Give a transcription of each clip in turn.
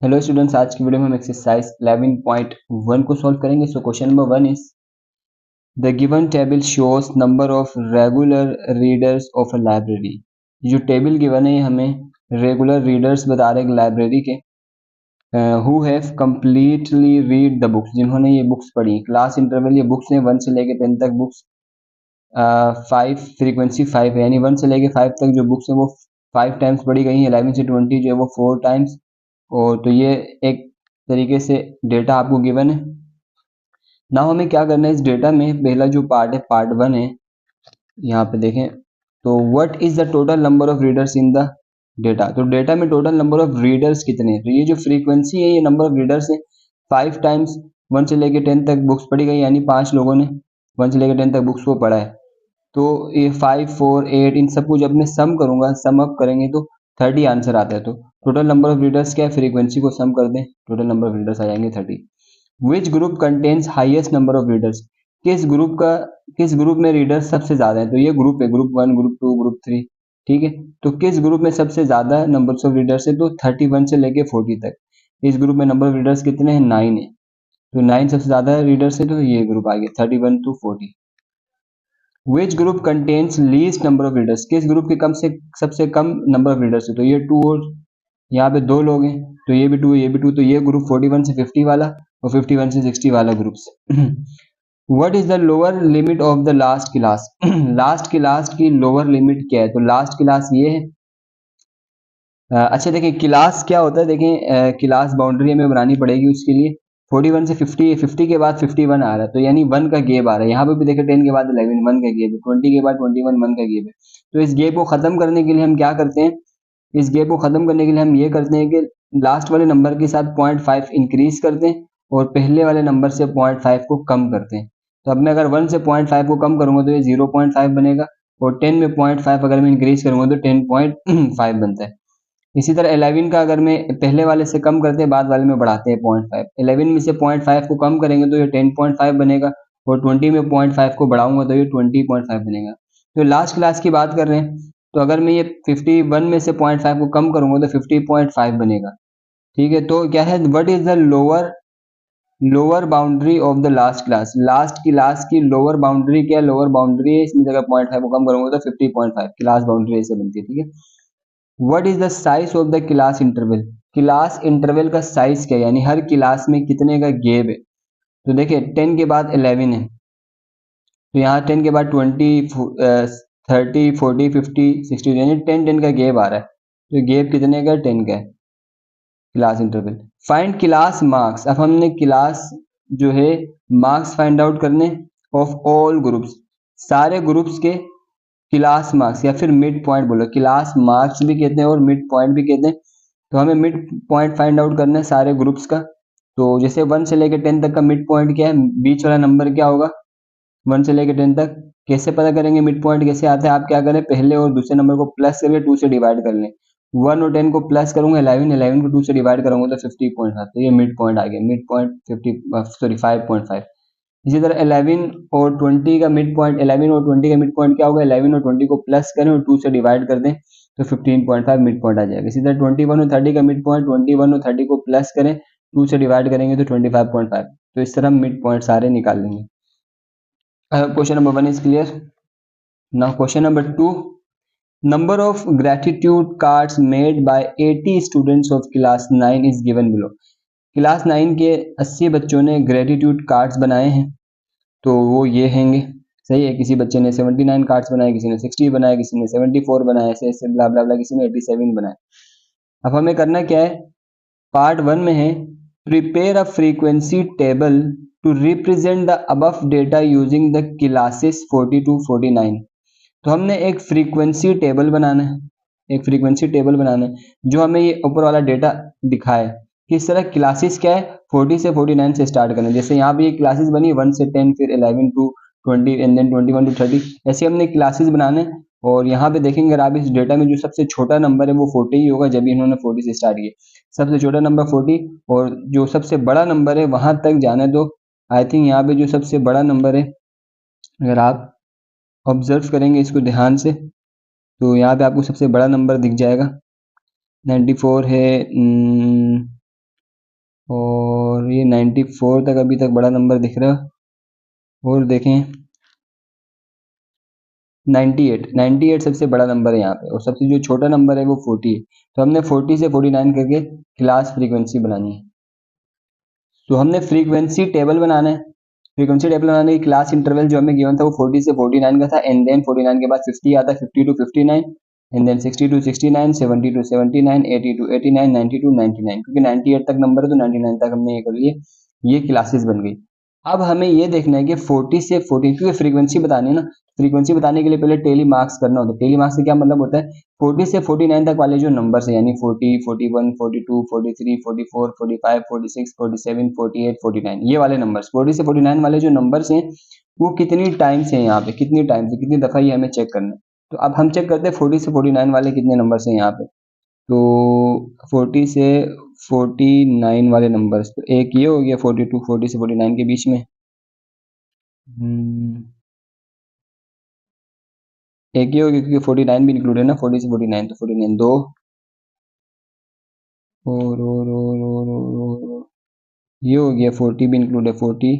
Hello students, आज की video में हम एक्सरसाइज 11.1 को सॉल्व करेंगे। So question number 1 is the given table shows number of regular readers of a library. जो टेबल गिवन है हमें रेगुलर रीडर्स बता रहे हैं लाइब्रेरी के, who have completely read the books, जिन्होंने ये बुक्स पढ़ी। क्लास इंटरवल ये बुक्स हैं 1 से लेके 10 तक बुक्स, 5 फ्रीक्वेंसी 5 है, यानी 1 से लेके 5 तक जो बुक्स हैं वो 5 टाइम्स पढ़ी गई हैं। 11 से 20 जो है वो 4 टाइम्स। और तो ये एक तरीके से डेटा आपको गिवन है। ना हमें क्या करना है इस डेटा में, पहला जो पार्ट है पार्ट 1 है, यहाँ पे देखें तो what is the total number of readers in the data. तो डेटा में टोटल नंबर ऑफ रीडर्स कितने हैं, तो ये जो फ्रीक्वेंसी है ये नंबर ऑफ रीडर्स है। 5 टाइम्स 1 से लेके 10 तक बुक्स पढ़ी गई, यानी 5 लोगों ने 1 से लेके 10 तक बुक्स को पढ़ा है। तो ये 5 4 8 इन सब को जब मैं सम करूंगा, सम अप करेंगे तो 30 आंसर आता है। तो टोटल नंबर ऑफ रीडर्स क्या है, फ्रीक्वेंसी को सम कर दें, टोटल नंबर ऑफ रीडर्स आ जाएंगे 30। Which group contains highest number of readers, किस ग्रुप में रीडर्स सबसे ज्यादा है। तो ये ग्रुप है, ग्रुप 1 ग्रुप 2 ग्रुप 3, ठीक है। तो किस ग्रुप में सबसे ज्यादा नंबर ऑफ रीडर्स है, तो 31 से लेके 40 तक। इस ग्रुप में नंबर ऑफ रीडर्स कितने हैं, 9 है। तो 9 सबसे ज्यादा रीडर्स है, तो ये ग्रुप आ गया 31 to 40। Which group contains least number of readers, किस ग्रुप के कम से सबसे कम नंबर ऑफ रीडर्स है। तो ये 2 और यहाँ पे 2 लोग हैं, तो ये भी 2 ये भी 2, तो ये ग्रुप 41 से 50 वाला और 51 से 60 वाला groups. What is the lower limit of the last class, last class की लोअर लिमिट क्या है। तो लास्ट क्लास ये है। अच्छा देखिए क्लास क्या होता है, देखें क्लास बाउंड्री हमें बनानी पड़ेगी उसके लिए। 41 से 50, 50 के बाद 51 आ रहा है, तो यानी 1 का गैप आ रहा है। यहाँ पे भी देखें 10 के बाद 11 1 का गैप है, 20 के बाद 21 1 का गैप है। तो इस गैप को खत्म करने के लिए हम क्या करते हैं, इस गैप को खत्म करने के लिए हम ये करते हैं कि लास्ट वाले नंबर के साथ 0.5 इंक्रीज करते हैं और पहले वाले नंबर से 0.5 को कम करते हैं। तो अब मैं अगर 1 से 0.5 को कम करूंगा तो ये 0.5 बनेगा, और 10 में 0.5 अगर मैं इंक्रीज करूंगा तो 10.5 बनता है। इसी तरह 11 का अगर मैं पहले वाले से कम करते हैं बाद वाले में बढ़ाते हैं 0.5, 11 में से 0.5 को कम करेंगे तो ये 10.5 बनेगा, और 20 में 0.5 को बढ़ाऊंगा तो ये 20.5 बनेगा। तो लास्ट क्लास की बात कर रहे हैं, तो अगर मैं ये 51 में से 0.5 को कम करूंगा तो 50.5 बनेगा, ठीक है। तो क्या है, what is the lower boundary of the last class, last class की लोअर बाउंड्री क्या, लोअर बाउंड्री है इसमें अगर 0.5 को कम करूंगा तो 50.5 क्लास बाउंड्री ऐसे बनती है, ठीक है। What is the size of the class interval, class interval का साइज क्या है, यानी हर क्लास में कितने का गैप है। तो देखिए 10 के बाद 11 है, तो यहाँ 10 के बाद 20 30 40 50 60, यानी 10 10 का गैप आ रहा है। तो गैप कितने का, 10 का है class interval. Find class marks, अब हमने क्लास जो है मार्क्स फाइंड आउट करने ऑफ ऑल ग्रुप्स, सारे ग्रुप्स के क्लास मार्क्स, या फिर मिड पॉइंट बोलो, क्लास मार्क्स भी कहते हैं और मिड पॉइंट भी कहते हैं। तो हमें मिड पॉइंट फाइंड आउट करना है सारे ग्रुप्स का। तो जैसे 1 से लेकर 10 तक का मिड पॉइंट क्या है, बीच वाला नंबर क्या होगा 1 से लेकर 10 तक। कैसे पता करेंगे मिड पॉइंट कैसे आता है, आप क्या करें, पहले और दूसरे नंबर को प्लस करके 2 से डिवाइड कर लें। 1 और 10 को प्लस करूंगा 11, 11 को 2 से डिवाइड करूंगा तो 50.5, तो ये मिड पॉइंट आ गया, मिड पॉइंट 5.5। इसी तरह 11 और 20 का मिड पॉइंट, 11 और 20 का मिड पॉइंट क्या होगा, 11 और 20 को प्लस करें और 2 से डिवाइड कर दें तो 15.5 मिड पॉइंट आ जाएगा। इसी तरह 21 और 30 का मिड पॉइंट, 21 और 30 को प्लस करें 2 से डिवाइड करेंगे तो 25.5। तो इस तरह मिड पॉइंट सारे निकाल लेंगे। Question number 1 is clear. Now question number 2, number of gratitude cards made by 80 students of class 9 is given below. Class 9 के 80 बच्चों ने ग्रेटिट्यूड कार्ड्स बनाए हैं, तो वो ये हैंगे, सही है। किसी बच्चे ने 79 कार्ड्स बनाए, किसी ने 60 बनाए, किसी ने 74 बनाए, ऐसे ऐसे ब्ला ब्ला ब्ला, किसी ने 87 बनाए। अब हमें करना क्या है, पार्ट 1 में है prepare a frequency table to represent the above data using the classes 40 to 49। तो हमने एक फ्रीक्वेंसी टेबल बनाना है, एक फ्रीक्वेंसी टेबल बनाना है जो हमें ये ऊपर वाला डेटा दिखाए। किस तरह, क्लासेस क्या है 40 से 49 से स्टार्ट करना है। जैसे यहाँ पे ये क्लासेस बनी 1 से 10, फिर 11 to 20 एंड देन 21 to 30, ऐसे हमने क्लासेस बनाने। और यहाँ पे देखेंगे अगर आप इस डेटा में जो सबसे छोटा नंबर है वो 40 ही होगा, जब इन्होंने 40 से स्टार्ट किया। सबसे छोटा नंबर 40 और जो सबसे बड़ा नंबर है वहां तक जाने दो। आई थिंक यहाँ पे जो सबसे बड़ा नंबर है, अगर आप ऑब्जर्व करेंगे इसको ध्यान से, तो यहाँ पे आपको सबसे बड़ा नंबर दिख जाएगा 94 है। ये 94 तक अभी तक बड़ा नंबर दिख रहा है। और देखें 98 सबसे बड़ा नंबर है यहाँ पे, और सबसे जो छोटा नंबर है वो 40 है। तो हमने 40 से 49 करके क्लास फ्रीक्वेंसी बनानी है। तो हमने फ्रीक्वेंसी टेबल बनाना है। फ्रीक्वेंसी टेबल बनाने की क्लास इंटरवल जो हमें गिवन था वो 40 से 49 का था, एंड देन 49 के बाद 50 आता है, 50 to 59, and then 60 to 69, 70 to 79, 80 to 89, 90 to 99, क्योंकि 98 तक नंबर है तो 99 तक हमने ये कर लिए। ये क्लासेस बन गई। अब हमें ये देखना है कि 40 से 40, क्योंकि फ्रीक्वेंसी बतानी है ना, फ्रीक्वेंसी बताने के लिए पहले टेली मार्क्स करना होता है। टेली मार्क्स से क्या मतलब होता है, 40 से 49 तक वाले जो नंबर्स हैं, यानी 40, 41, 42, 43, 44, 45, 46, 47, 48, 49, ये वाले नंबर्स 40 से 49 वाले जो नंबर्स हैं वो कितनी टाइम्स हैं यहाँ पे, कितनी टाइम्स है, कितनी दफ़ा ये हमें चेक करना है। तो अब हम चेक करते हैं 40 से 49 वाले कितने नंबर्स हैं यहाँ पे। तो 40 से 49 वाले नंबर्स, तो एक ये हो गया 42, 40 से 49 के बीच में। एक ये हो गया क्योंकि 49 भी इंक्लूड है ना, 40 से 49, तो 49 दो, और ये हो गया 40 भी इंक्लूड है, 40।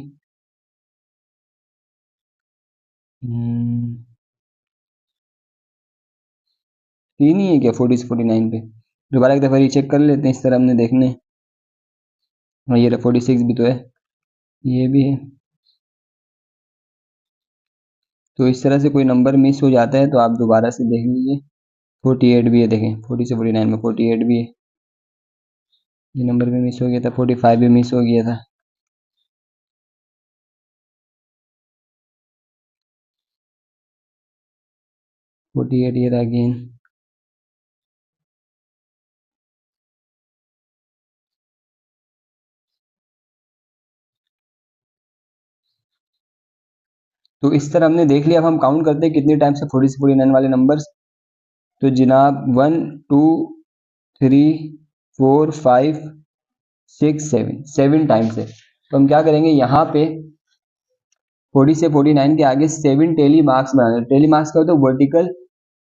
तीन ही है क्या 40 से 49 पे? दोबारा एक दफ़ा रीचेक कर लेते हैं, इस तरह हमने देखने। हाँ ये 46 भी तो है, ये भी है। तो इस तरह से कोई नंबर मिस हो जाता है तो आप दोबारा से देख लीजिए। 48 भी है, देखें 40 से 49 में 48 भी है, ये नंबर भी मिस हो गया था, 45 भी मिस हो गया था। फोर्टी एट ये अगेन। तो इस तरह हमने देख लिया। अब हम काउंट करते हैं कितने टाइम से 40 से 49 वाले नंबर्स। तो जनाब 1 2 3 4 5 6 7, 7 टाइम्स है। तो हम क्या करेंगे, यहाँ पे 40 से 49 के आगे 7 टेली मार्क्स बनाने। टेली मार्क्स क्या होता है, वर्टिकल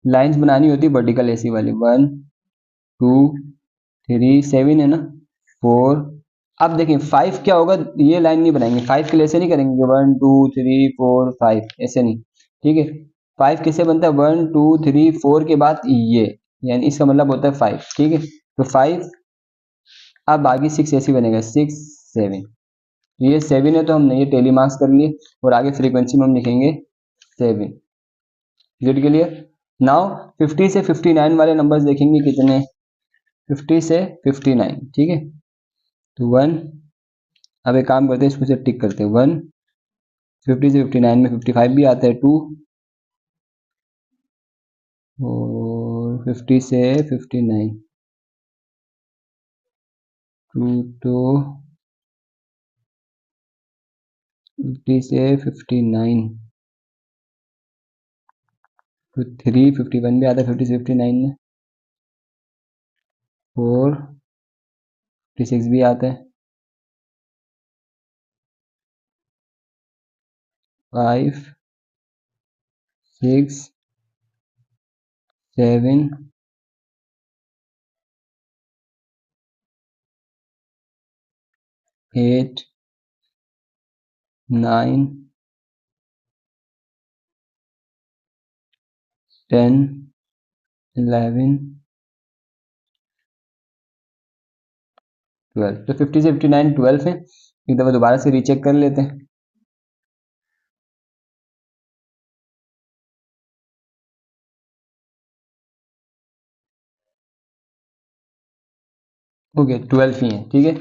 लाइंस बनानी होती है, वर्टिकल ऐसी वाली। 1 2 3 7 है ना, 4। अब देखिए 5 क्या होगा, ये लाइन नहीं बनाएंगे 5 के लिए, ऐसे नहीं करेंगे 1 2 3 4 5, ऐसे नहीं, ठीक है। 5 कैसे बनता है, 1 2 3 4 के बाद ये, यानी इसका मतलब होता है 5, ठीक है। तो 5, अब बाकी 6 ऐसे बनेगा, 6 7, ये 7 है तो हमने ये टेली मार्क्स कर लिए, और आगे फ्रीक्वेंसी में हम लिखेंगे 7। गेट के लिए नाउ 50 से 59 वाले नंबर्स देखेंगे कितने, 50 से 59, ठीक है। तो 1, अब एक काम करते हैं, इसको से टिक करते हैं 1। 50 से 59 में 55 भी आता है, 2, और 50 से 59 2, तो 50 से 59 तो 3, 51 भी आता है 50 से 59 में, 4, 56 भी आता है, 5 6 7 8 9 10 11 12। तो 50 से 59 12 है। एक दफ़ा दोबारा से रीचेक कर लेते हैं। ओके 12 ही हैं, ठीक है।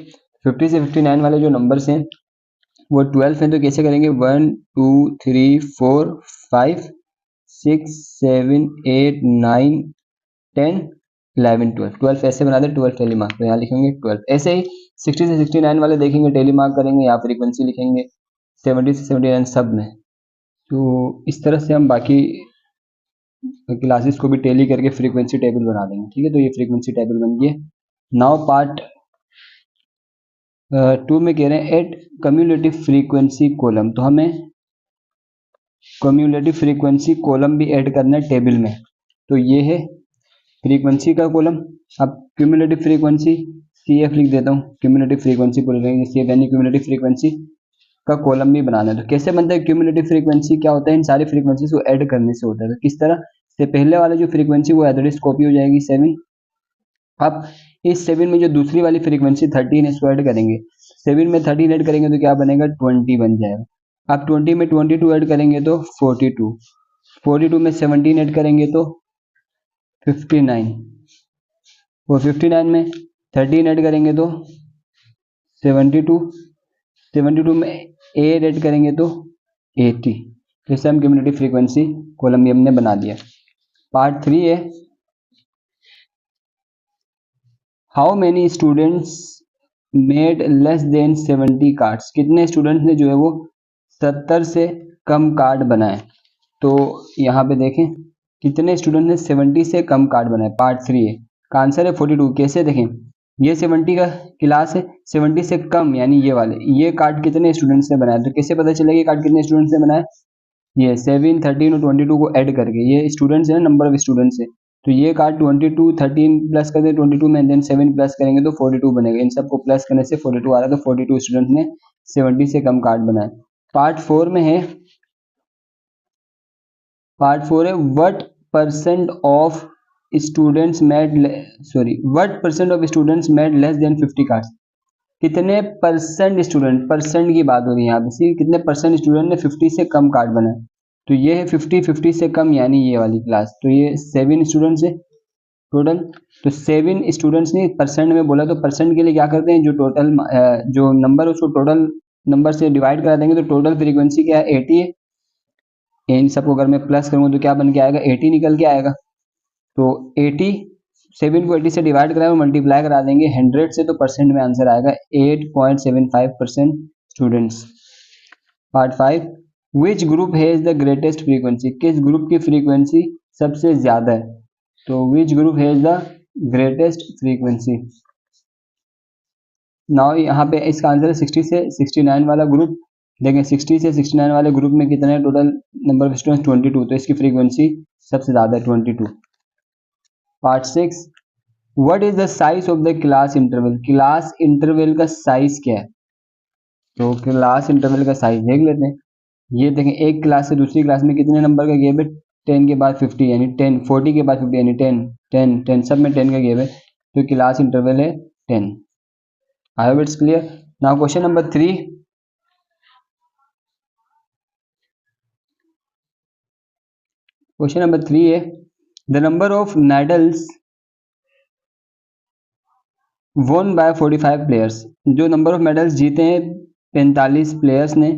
50 से 59 वाले जो नंबर्स हैं वो 12 हैं। तो कैसे करेंगे, 1 2 3 4 5 6 7 8 9 10 11 12। 12 ऐसे बना दे, 12 टेली मार्क, तो यहाँ लिखेंगे 12। ऐसे ही 60 से 69 वाले देखेंगे, टेली मार्क करेंगे, यहाँ फ्रीक्वेंसी लिखेंगे 70 से 79 सब में। तो इस तरह से हम बाकी क्लासेस को भी टेली करके फ्रीक्वेंसी टेबल बना देंगे, ठीक है। तो ये फ्रीक्वेंसी टेबल बन गई है। नाउ पार्ट 2 में कह रहे हैं एट कम्युलेटिव फ्रीक्वेंसी कॉलम। तो हमें कम्युलेटिव फ्रीक्वेंसी कॉलम भी ऐड करना है टेबल में। तो ये है फ्रीक्वेंसी का कॉलम। अब क्यूमुलेटिव फ्रीक्वेंसी CF लिख देता हूँ, क्यूमुलेटिव फ्रीक्वेंसी पूरी रहेंगे CF, यानी क्यूमुलेटिव फ्रीक्वेंसी का कॉलम भी बनाना है। तो कैसे बनता है क्यूमुलेटिव फ्रीक्वेंसी, क्या होता है, इन सारी फ्रीक्वेंसी को ऐड करने से होता है। तो किस तरह से, पहले वाला जो फ्रीक्वेंसी वो एवरेज कॉपी हो जाएगी 7, अब इस 7 में जो दूसरी वाली फ्रीक्वेंसी 13 है इसको ऐड करेंगे, 7 में 13 ऐड करेंगे तो क्या बनेगा 20 बन जाएगा। अब 20 में 22 ऐड करेंगे तो 42, 42 में 17 ऐड करेंगे तो 59, और 59 में 13 ऐड करेंगे तो 72, 72 में 8 ऐड करेंगे तो 80। जैसे हम क्यूमुलेटिव फ्रीक्वेंसी कॉलम भी हमने बना दिया। पार्ट 3 है, how many students made less than 70 cards, कितने स्टूडेंट्स ने जो है वो 70 से कम कार्ड बनाए। तो यहाँ पे देखें कितने स्टूडेंट ने 70 से कम कार्ड बनाए, पार्ट 3 है, का आंसर है 42। कैसे देखें, ये 70 का क्लास है, 70 से कम यानी ये वाले, ये कार्ड कितने स्टूडेंट्स ने बनाया, तो कैसे पता चलेगा कार्ड कितने स्टूडेंट्स ने बनाया, ये 7, 13 और 22 को ऐड करके, ये स्टूडेंट्स है, नंबर ऑफ स्टूडेंट्स है, तो ये कार्ड 22, 13 प्लस करके 22 में, देन 7 प्लस करेंगे तो 42 बनेगा, इन सबको प्लस करने से 42 आ रहा है, तो 42 स्टूडेंट ने 70 से कम कार्ड बनाए। पार्ट 4 में है, पार्ट 4 है, what percent of students made less than 50 cards, कितने परसेंट स्टूडेंट, परसेंट की बात हो रही है यहाँ पे, कितने परसेंट स्टूडेंट ने 50 से कम कार्ड बनाए, तो ये है 50 से कम यानी ये वाली क्लास, तो ये 7 स्टूडेंट्स है टोटल, तो 7 स्टूडेंट्स ने परसेंट में बोला, तो परसेंट के लिए क्या करते हैं, जो टोटल जो नंबर उसको टोटल नंबर से डिवाइड करा देंगे, तो टोटल फ्रीक्वेंसी क्या है 80 है, इन सबको अगर मैं प्लस करूँगा तो क्या बन के आएगा 80 निकल के आएगा, तो 80, 7 को 80 से डिवाइड कराए और मल्टीप्लाई करा देंगे 100 से, तो परसेंट में आंसर आएगा 8.75% students. Part 5, which group has the greatest frequency, किस ग्रुप की फ्रीक्वेंसी सबसे ज्यादा है, तो which group has the greatest frequency. Now यहाँ पे इसका आंसर है 60 से 69 वाला ग्रुप, देखें 60 से 69 वाले ग्रुप में कितने टोटल नंबर ऑफ स्टूडेंट्स 22, तो इसकी फ्रीक्वेंसी सबसे ज्यादा है 22। Part 6, what is the size of the class interval, class interval का साइज क्या है, तो क्लास इंटरवल का साइज देख लेते हैं। ये देखें एक क्लास से दूसरी क्लास में कितने नंबर का गैप है, 10 के बाद 50 यानी 10, 40 के बाद 50 यानी 10, 10, 10 सब में 10 का गैप है, तो क्लास इंटरवल है 10। I hope it's clear. Now question number 3, question number 3 है, the number of medals won by 45 players, जो नंबर ऑफ मेडल्स जीते हैं 45 प्लेयर्स ने,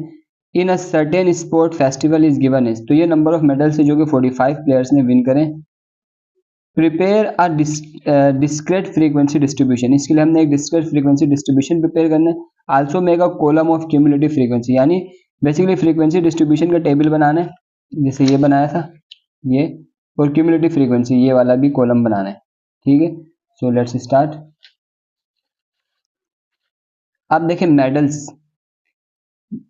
in a certain sport festival is given is, तो ये नंबर ऑफ मेडल्स है जो कि 45 प्लेयर्स ने विन करें। Prepare a discrete frequency distribution, इसके लिए हमने एक डिस्क्रीट फ्रीक्वेंसी डिस्ट्रीब्यूशन प्रिपेयर करना है। Also make a column of cumulative frequency, यानी बेसिकली फ्रीक्वेंसी डिस्ट्रीब्यूशन का टेबल बनाना है, जैसे ये बनाया था ये, और क्यूमुलेटिव फ्रीक्वेंसी ये वाला भी कॉलम बनाना है, ठीक है। So let's start. अब देखें मेडल्स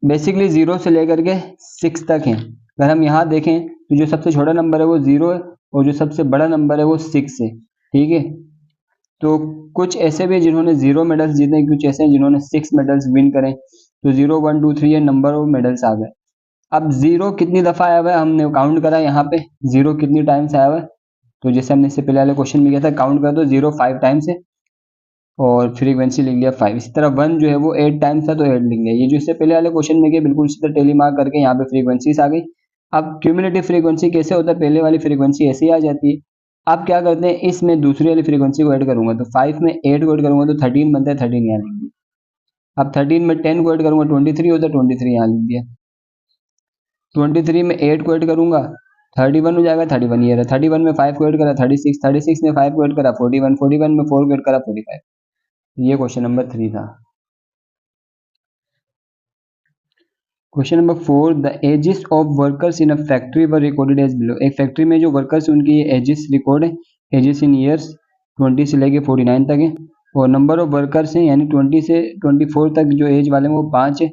बेसिकली 0 से लेकर के 6 तक हैं। अगर हम यहाँ देखें तो जो सबसे छोटा नंबर है वो 0 है, और जो सबसे बड़ा नंबर है वो 6 है, ठीक है। तो कुछ ऐसे भी जिन्होंने 0 मेडल्स जीते हैं, कुछ ऐसे हैं जिन्होंने 6 मेडल्स विन करें, तो 0, 1, 2, 3 ये नंबर ऑफ मेडल्स आ गए। अब 0 कितनी दफ़ा आया हुआ है हमने काउंट करा, यहाँ पे 0 कितनी टाइम्स आया हुआ है, तो जैसे हमने इससे पहले वाले क्वेश्चन में किया था, काउंट कर दो 0 5 टाइम्स है और फ्रीक्वेंसी लिख लिया 5। इसी तरह 1 जो है वो 8 टाइम्स था तो 8 लिख लिया। ये जो इससे पहले वाले क्वेश्चन में किया बिल्कुल इसी तरह टेली मार्क करके यहाँ पे फ्रीक्वेंसीज आ गई। अब क्यूमुलेटिव फ्रीक्वेंसी कैसे होता है, पहले वाली फ्रीक्वेंसी ऐसे ही आ जाती है। अब क्या करते हैं, इसमें दूसरी वाली फ्रीक्वेंसी को ऐड करूंगा, तो 5 में 8 को ऐड करूंगा तो 13 बनता है, 13 यहाँ लिख दिया। अब 13 में 10 को ऐड करूंगा 23 होता है, 23 यहाँ लिख दिया। 23 में 8 को ऐड करूंगा 31 हो जाएगा, 31 ये रहा। 31 में 5 को ऐड करा 36, 36 में 5 को ऐड करा 41, 41 में 4 को ऐड करा 45। ये क्वेश्चन नंबर 3 था। Question number 4, the ages of workers in a factory were recorded as below. एक फैक्ट्री में जो वर्कर्स उनकी एजेस रिकॉर्ड है, एजेस इन ईयर्स 20 से लेके 49 तक है, और नंबर ऑफ वर्कर्स हैं यानी 20 से 24 तक जो एज वाले हैं वो 5 है,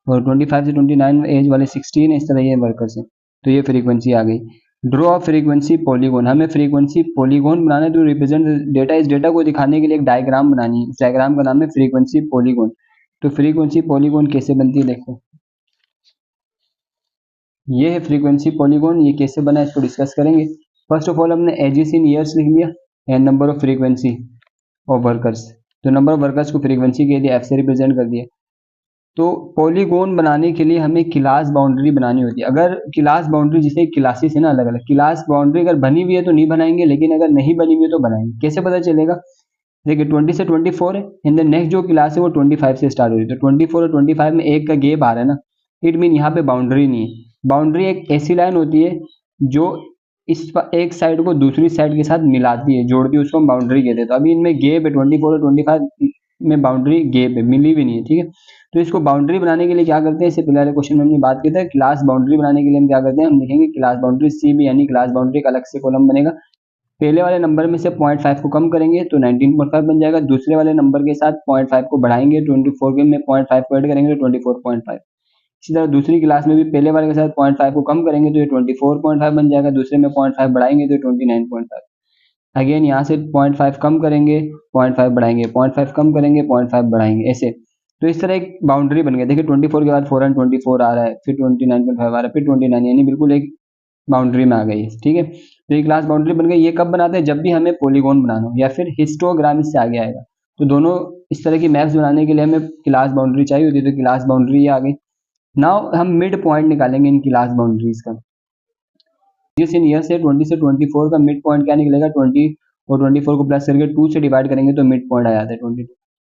और 25 से 29 एज वाले 16 है, इस तरह ये वर्कर्स हैं। तो ये फ्रीक्वेंसी आ गई। ड्रॉ फ्रीक्वेंसी पॉलीगॉन, हमें फ्रीक्वेंसी पॉलीगॉन बनाना है तो रिप्रेजेंट डेटा, इस डेटा को दिखाने के लिए एक डायग्राम बनानी है, इस डायग्राम का नाम है फ्रीक्वेंसी पॉलीगॉन। तो फ्रीक्वेंसी पॉलीगॉन कैसे बनती है देखो, ये है फ्रीक्वेंसी पॉलीगॉन, ये कैसे बना है इसको डिस्कस करेंगे। फर्स्ट ऑफ ऑल हमने एजेस इन ईयर्स लिख लिया and number of frequency of workers, तो नंबर ऑफ वर्कर्स को फ्रीक्वेंसी के लिए एफ से रिप्रेजेंट कर दिया। तो पॉलीगॉन बनाने के लिए हमें क्लास बाउंड्री बनानी होती है। अगर क्लास बाउंड्री, जैसे क्लासेस है ना अलग अलग, क्लास बाउंड्री अगर बनी हुई है तो नहीं बनाएंगे, लेकिन अगर नहीं बनी हुई है तो बनाएंगे। कैसे पता चलेगा, देखिए 20 से 24 है एंड देन नेक्स्ट जो क्लास है वो 25 से स्टार्ट हो रही है, तो 24 और 25 में एक का गैप आ रहा है ना, इट मीन यहाँ पे बाउंड्री नहीं है। बाउंड्री एक ऐसी लाइन होती है जो इस एक साइड को दूसरी साइड के साथ मिलाती है, जोड़ती है, उसको हम बाउंड्री कहते हैं। तो अभी इनमें गैप है 24 और 25 में बाउंड्री गैप है, मिली भी नहीं है, ठीक है। तो इसको बाउंड्री बनाने के लिए क्या करते हैं, इससे पहले वाले क्वेश्चन में हमने बात की था, क्लास बाउंड्री बनाने के लिए हम क्या करते हैं, हम लिखेंगे क्लास बाउंड्री सी बी, यानी क्लास बाउंड्री का अलग से कॉलम बनेगा। पहले वाले नंबर में से 0.5 को कम करेंगे तो 19.5 बन जाएगा, दूसरे वाले नंबर के साथ 0.5 को बढ़ाएंगे, 24 के में 0.5 को ऐड करेंगे तो 24.5। इसी तरह दूसरी क्लास में भी पहले वाले के साथ 0.5 को कम करेंगे तो ये 24.5 बन जाएगा, दूसरे में 0.5 बढ़ाएंगे तो 29.5। अगेन यहाँ से 0.5 कम करेंगे, 0.5 बढ़ाएंगे, 0.5 कम करेंगे, 0.5 बढ़ाएंगे, ऐसे। तो इस तरह एक बाउंड्री बन गई। देखिए 24 के बाद 424 आ रहा है, फिर 29.5 आ रहा है, फिर 29, यानी बिल्कुल एक बाउंड्री में आ गई है, ठीक है। तो ये क्लास बाउंड्री बन गई। ये कब बनाते हैं, जब भी हमें पॉलीगॉन बनाना हो या फिर हिस्टोग्राम इससे आगे आएगा। तो दोनों इस तरह की मैप्स बनाने के लिए हमें क्लास बाउंड्री चाहिए होती है, तो क्लास बाउंड्री आ गई। नाउ हम मिड पॉइंट निकालेंगे इन क्लास बाउंड्रीज का। जिस इन ईयर से 20 से 24 का मिड पॉइंट क्या निकलेगा, 20 और 24 को प्लस करके 2 से डिवाइड करेंगे तो मिड पॉइंट आ जाता है 22।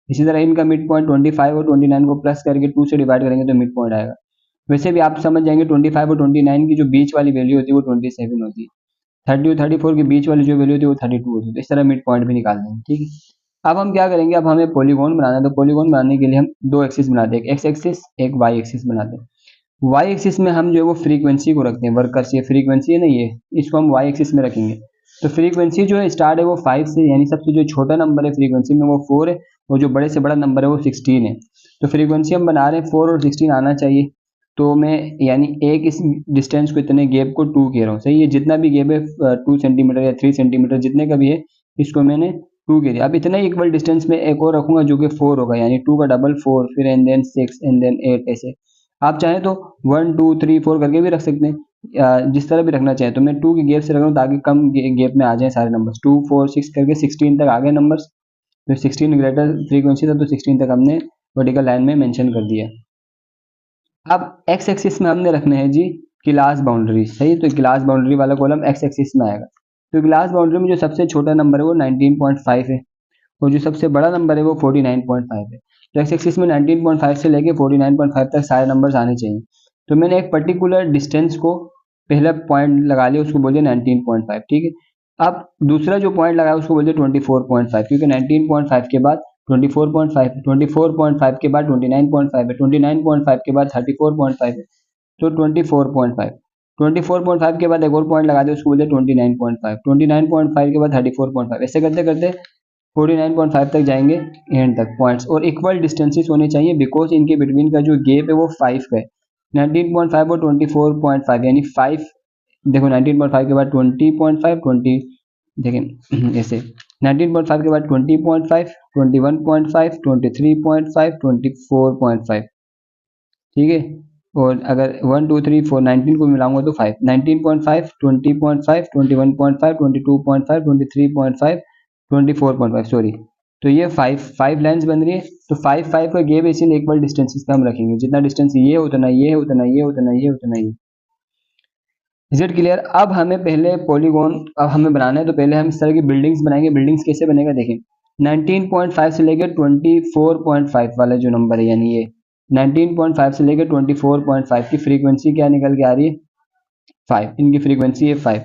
इसी तरह इनका मिड पॉइंट 25 और 29 को प्लस करके 2 से डिवाइड करेंगे तो मिड पॉइंट आएगा। वैसे भी आप समझ जाएंगे 25 और 29 की जो बीच वाली वैल्यू होती है वो 27 होती है, 30 और 34 के बीच वाली जो वैल्यू होती है वो 32 होती है। तो इस तरह मिड पॉइंट भी निकाल देंगे, ठीक है। अब हम क्या करेंगे, अब हमें पॉलीगॉन बनाना है, तो पॉलीगॉन बनाने के लिए हम दो एक्सिस बनाते हैं, एक एक्स एक्सिस एक वाई एक्सिस बनाते हैं। वाई एक्सिस में हम जो है वो फ्रीक्वेंसी को रखते हैं, वर्कर्स, ये फ्रीक्वेंसी है ना, ये इसको हम वाई एक्सिस में रखेंगे। तो फ्रीक्वेंसी जो है स्टार्ट है वो 5 से, यानी सबसे जो छोटा नंबर है फ्रीक्वेंसी में वो 4 है, और जो बड़े से बड़ा नंबर है वो 16 है। तो फ्रीक्वेंसी हम बना रहे हैं 4 और 16 आना चाहिए। तो मैं यानी एक इस डिस्टेंस को, इतने गैप को 2 कह रहा हूँ, सही है। जितना भी गैप है 2 सेंटीमीटर या 3 सेंटीमीटर जितने का भी है, इसको मैंने 2 कह दिया। अब इतना इक्वल डिस्टेंस में एक और रखूंगा जो कि 4 होगा, यानी 2 का डबल 4, फिर एंड देन 6 एंड देन 8, ऐसे। आप चाहें तो 1 2 3 4 करके भी रख सकते हैं, जिस तरह भी रखना चाहें। तो मैं 2 के गैप से रख रहा हूँ ताकि कम गैप में आ जाए सारे नंबर्स, 2 4 6 करके 16 तक आ गए नंबर्स। तो 16 ग्रेटर फ्रीक्वेंसी था तो 16 तक हमने वर्टिकल लाइन में मेंशन कर दिया। अब एक्स एक्सिस में हमने रखना है जी क्लास बाउंड्री, सही। तो क्लास बाउंड्री वाला कॉलम एक्स एक्सिस में आएगा। तो क्लास बाउंड्री में जो सबसे छोटा नंबर है वो 19.5 है, और जो सबसे बड़ा नंबर है वो 49.5 है। तो एक्स एक्सिस में 19.5 से लेके 49.5 तक सारे नंबर्स आने चाहिए। तो मैंने एक पर्टिकुलर डिस्टेंस को पहला पॉइंट लगा लिया, उसको बोलिए 19.5, ठीक है। अब दूसरा जो पॉइंट लगाया उसको बोलिए 24.5, क्योंकि 19.5 के बाद 24.5 है, 24.5 के बाद 29.5 है, 29.5 के बाद 34.5 है, तो 24.5। 24.5 के बाद एक और पॉइंट लगा दे, उसको बोलते 29.5, 29.5 के बाद 34.5, ऐसे करते करते 49.5 तक जाएंगे एंड तक पॉइंट्स। और इक्वल डिस्टेंसेस होने चाहिए, बिकॉज इनके बिटवीन का जो गैप है वो 5 का है। 19.5 और 24.5 यानी 5, देखो 19.5 के बाद 20.5, 20, देखें ऐसे 19.5 के बाद 20.5, 21.5, 23.5, 24.5, ठीक है। और अगर 1 2 3 4 19 को मिलाऊंगा तो 5, 19.5, 20.5, 21.5, 22.5, 23.5, 24.5, सॉरी। तो ये 5 लाइन्स बन रही है। तो 5 का गैप इसीलिए इक्वल डिस्टेंसेस का हम रखेंगे, जितना डिस्टेंस ये उतना ये है, उतना ये, उतना ये, उतना ये। Is it clear. अब हमें पहले पॉलीगॉन अब हमें बनाना है, तो पहले हम इस तरह की बिल्डिंग्स बनाएंगे। बिल्डिंग्स कैसे बनेगा देखिए, 19.5 से लेकर 24.5 वाला जो नंबर है, यानी ये 19.5 से लेकर 24.5 की फ्रीक्वेंसी क्या निकल के आ रही है, 5। इनकी फ्रीक्वेंसी है 5,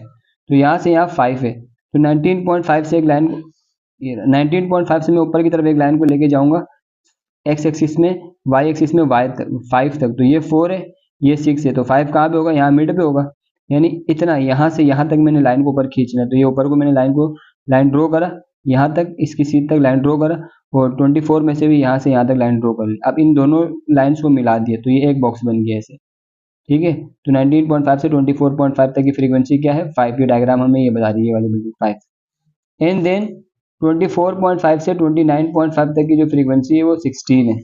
तो यहाँ से यहाँ 5 है। तो 19.5 से एक लाइन, 19.5 से मैं ऊपर की तरफ एक लाइन को लेके जाऊंगा एक्स एक्सिस में, वाई एक्सिस में वाई तक 5 तक। तो ये 4 है, ये 6 है, तो 5 कहाँ पे होगा, यहाँ मिड पे होगा। यानी इतना यहाँ से यहाँ तक मैंने लाइन को ऊपर खींचना है। तो ये ऊपर को मैंने लाइन ड्रॉ करा, यहाँ तक इसकी सीध तक लाइन ड्रॉ करा, और 24 में से भी यहाँ से यहाँ तक लाइन ड्रॉ कर ली। अब इन दोनों लाइन्स को मिला दिया तो ये एक बॉक्स बन गया ऐसे, ठीक है। तो 19.5 से 24.5 तक की फ्रीक्वेंसी क्या है 5, ये डायग्राम हमें ये बता रही है वाली बिल्कुल 5। एंड देन 24.5 से 29.5 तक की जो फ्रीक्वेंसी है वो 16 है।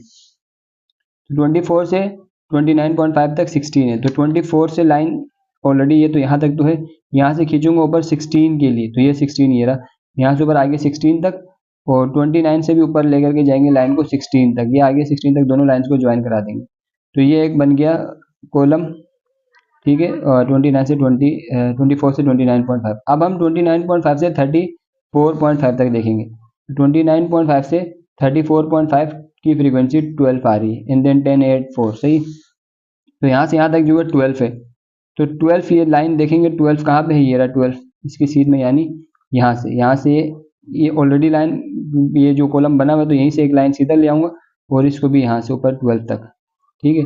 तो 24 से 29.5 तक 16 है, तो 24 से लाइन ऑलरेडी ये तो यहाँ तक तो है, यहाँ से खींचूंगा ऊपर 16 के लिए, तो ये 16 ये रहा, यहाँ से ऊपर आगे 16 तक, और 29 से भी ऊपर लेकर के जाएंगे लाइन को 16 तक, ये आगे 16 तक दोनों लाइन्स को ज्वाइन करा देंगे। तो ये एक बन गया कॉलम, ठीक है, और 24 से 29.5। अब हम 29.5 से 34.5 तक देखेंगे। 29.5 से 34.5 की फ्रीक्वेंसी 12 आ रही है, एंड देन 10 8 4 सही। तो यहाँ से यहाँ तक जो है 12 है, तो 12 ये लाइन देखेंगे 12 कहाँ पे है, ये रहा 12 इसकी सीध में, यानी यहाँ से ये ऑलरेडी लाइन, ये जो कॉलम बना हुआ है तो यहीं से एक लाइन सीधा ले आऊँगा और इसको भी यहाँ से ऊपर 12 तक, ठीक है।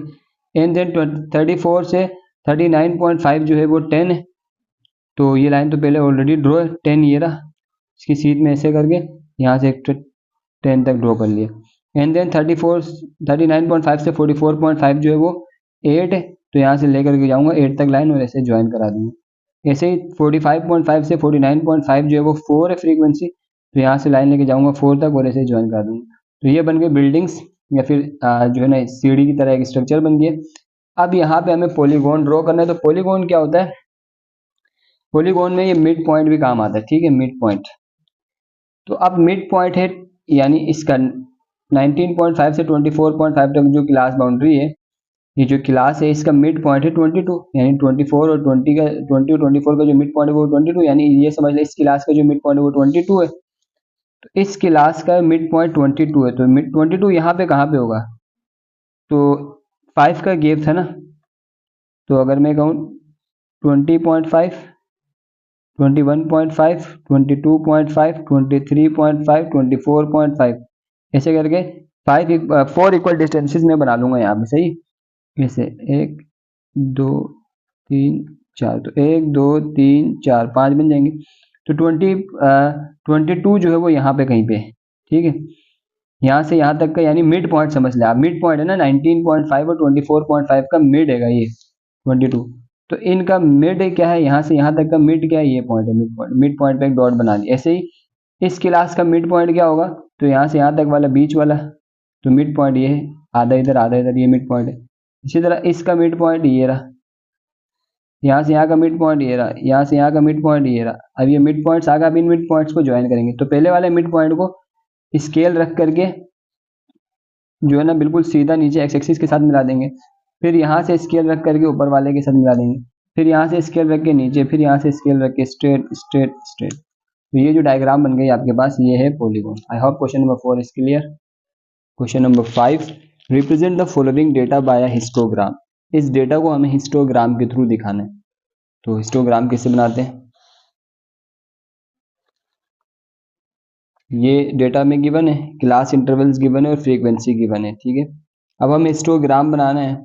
एंड देन 34 से 39.5 जो है वो 10 है, तो ये लाइन तो पहले ऑलरेडी ड्रॉ है, 10 ये रहा, इसकी सीध में ऐसे करके यहाँ से एक 10 तक ड्रॉ कर लिया। एंड देन 39.5 से 44.5 जो है वो 8 है, तो यहाँ से लेकर के जाऊँगा 8 तक लाइन और ऐसे ज्वाइन करा दूँगा। ऐसे ही 45.5 से 49.5 जो है वो 4 है फ्रीक्वेंसी, तो यहाँ से लाइन लेके जाऊँगा 4 तक और ऐसे ज्वाइन करा दूँगा। तो ये बन गए बिल्डिंग्स, या फिर जो है ना सीढ़ी की तरह एक स्ट्रक्चर बन गया। अब यहाँ पे हमें पॉलीगॉन ड्रॉ करना है, तो पॉलीगॉन क्या होता है, पॉलीगॉन में ये मिड पॉइंट भी काम आता है, ठीक है, मिड पॉइंट। तो अब मिड पॉइंट है, यानी इसका 19.5 से 24.5 तक जो क्लास बाउंड्री है, ये जो क्लास है इसका मिड पॉइंट है 22, यानी 24 और 20 का 20 और 24 का जो मिड पॉइंट है वो 22, यानी ये समझ लें इस क्लास का जो मिड पॉइंट है वो 22 है। तो इस क्लास का मिड पॉइंट 22 है, तो मिड 22 यहाँ पे कहाँ पे होगा, तो 5 का गैप था ना, तो अगर मैं कहूँ 20.5 21.5 22.5 23.5 24.5 ऐसे करके 4 इक्वल डिस्टेंसेस में बना लूंगा यहाँ पे, सही। ऐसे 1 2 3 4, तो 1 2 3 4 5 बन जाएंगे। तो 22 जो है वो यहाँ पे कहीं पे है, ठीक है, यहाँ से यहाँ तक का, यानी मिड पॉइंट समझ ले आप, मिड पॉइंट है ना 19.5 और 24.5 का मिड हैगा ये 22, तो इनका मिड क्या है, यहाँ से यहाँ तक का मिड क्या है, ये पॉइंट है मिड पॉइंट पे एक डॉट बना दिया। ऐसे ही इस क्लास का मिड पॉइंट क्या होगा, तो यहाँ से यहाँ तक वाला बीच वाला, तो मिड पॉइंट ये है, आधा इधर ये मिड पॉइंट है। इसी तरह इसका मिड पॉइंट ये रहा, यहाँ से यहाँ का मिड पॉइंट ये रहा, यहाँ से यहाँ का मिड पॉइंट ये रहा। अब ये मिड पॉइंट्स आगे अब इन मिड पॉइंट्स को ज्वाइन करेंगे, तो पहले वाले मिड पॉइंट को स्केल रख करके जो है ना बिल्कुल सीधा नीचे एक्स एक्सिस के साथ मिला देंगे, फिर यहाँ से स्केल रख करके ऊपर वाले के साथ मिला देंगे, फिर यहाँ से स्केल रख के नीचे, फिर यहाँ से स्केल रख के स्ट्रेट स्ट्रेट स्ट्रेट। तो ये जो डायग्राम बन गई आपके पास, ये है polygon. I hope question number 4 is clear. Question number 5, represent the following data bye histogram. इस डेटा को हमें हिस्टोग्राम के थ्रू दिखाना है। तो हिस्टोग्राम कैसे बनाते हैं, ये डेटा में गिवन है, क्लास इंटरवल्स गिवन है और फ्रीक्वेंसी गिवन है, ठीक है। अब हमें हिस्टोग्राम बनाना है,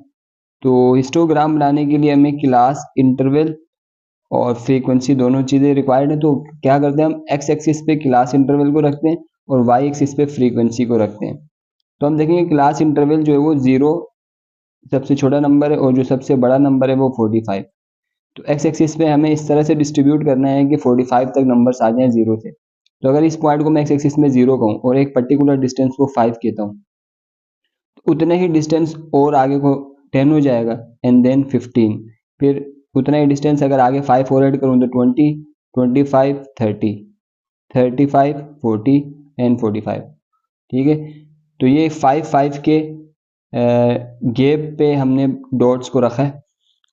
तो हिस्टोग्राम बनाने के लिए हमें क्लास इंटरवल और फ्रीक्वेंसी दोनों चीज़ें रिक्वायर्ड है। तो क्या करते हैं, हम एक्स एक्सिस पे क्लास इंटरवल को रखते हैं और वाई एक्सिस पे फ्रीक्वेंसी को रखते हैं। तो हम देखेंगे क्लास इंटरवल जो है वो 0 सबसे छोटा नंबर है और जो सबसे बड़ा नंबर है वो 45। तो एक्स एक्सिस पे हमें इस तरह से डिस्ट्रीब्यूट करना है कि 45 तक नंबर्स आ जाएं 0 से। तो अगर इस पॉइंट को मैं एक्स एक्सिस में 0 कहूँ और एक पर्टिकुलर डिस्टेंस को 5 कहता हूँ, तो उतने ही डिस्टेंस और आगे को 10 हो जाएगा, एंड देन 15, फिर उतना ही डिस्टेंस अगर आगे 5 और ऐड करूँ तो 20 25 30 35 40 एंड 45, ठीक है। तो ये 5 के गैप पे हमने डॉट्स को रखा है।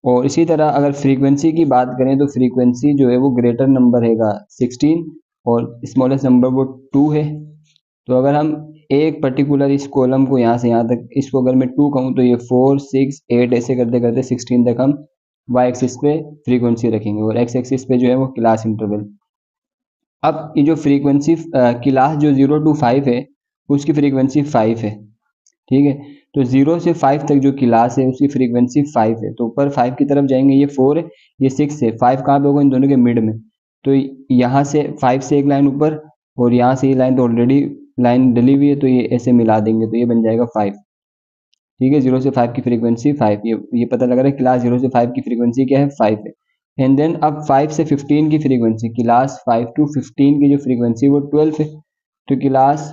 और इसी तरह अगर फ्रीक्वेंसी की बात करें तो फ्रीक्वेंसी जो है वो ग्रेटर नंबर हैगा 16 और स्मॉलेस्ट नंबर वो 2 है। तो अगर हम एक पर्टिकुलर इस कॉलम को यहाँ से यहाँ तक, इसको अगर मैं 2 कहूँ तो ये 4 6 8 ऐसे करते करते 16 तक हम वाई एक्सिस पे फ्रीक्वेंसी रखेंगे और एक्स एक्सिस पे जो है वो क्लास इंटरवल। अब ये जो फ्रीक्वेंसी क्लास जो 0 to 5 है उसकी फ्रीक्वेंसी 5 है, ठीक है। तो 0 से 5 तक जो क्लास है उसकी फ्रीक्वेंसी 5 है। तो ऊपर 5 की तरफ जाएंगे, ये 4 है, ये 6 है, 5 कहाँ पे होगा, इन दोनों के मिड में। तो यहाँ से 5 से एक लाइन ऊपर और यहाँ से ये लाइन तो ऑलरेडी लाइन डली हुई है, तो ये ऐसे मिला देंगे तो ये बन जाएगा 5, ठीक है, 0 से 5 की फ्रीक्वेंसी 5, ये पता लग रहा है क्लास 0 से 5 की फ्रीक्वेंसी क्या है, 5 है। एंड देन अब 5 से 15 की फ्रीक्वेंसी, क्लास 5 टू 15 की जो फ्रीक्वेंसी वो 12 है। तो क्लास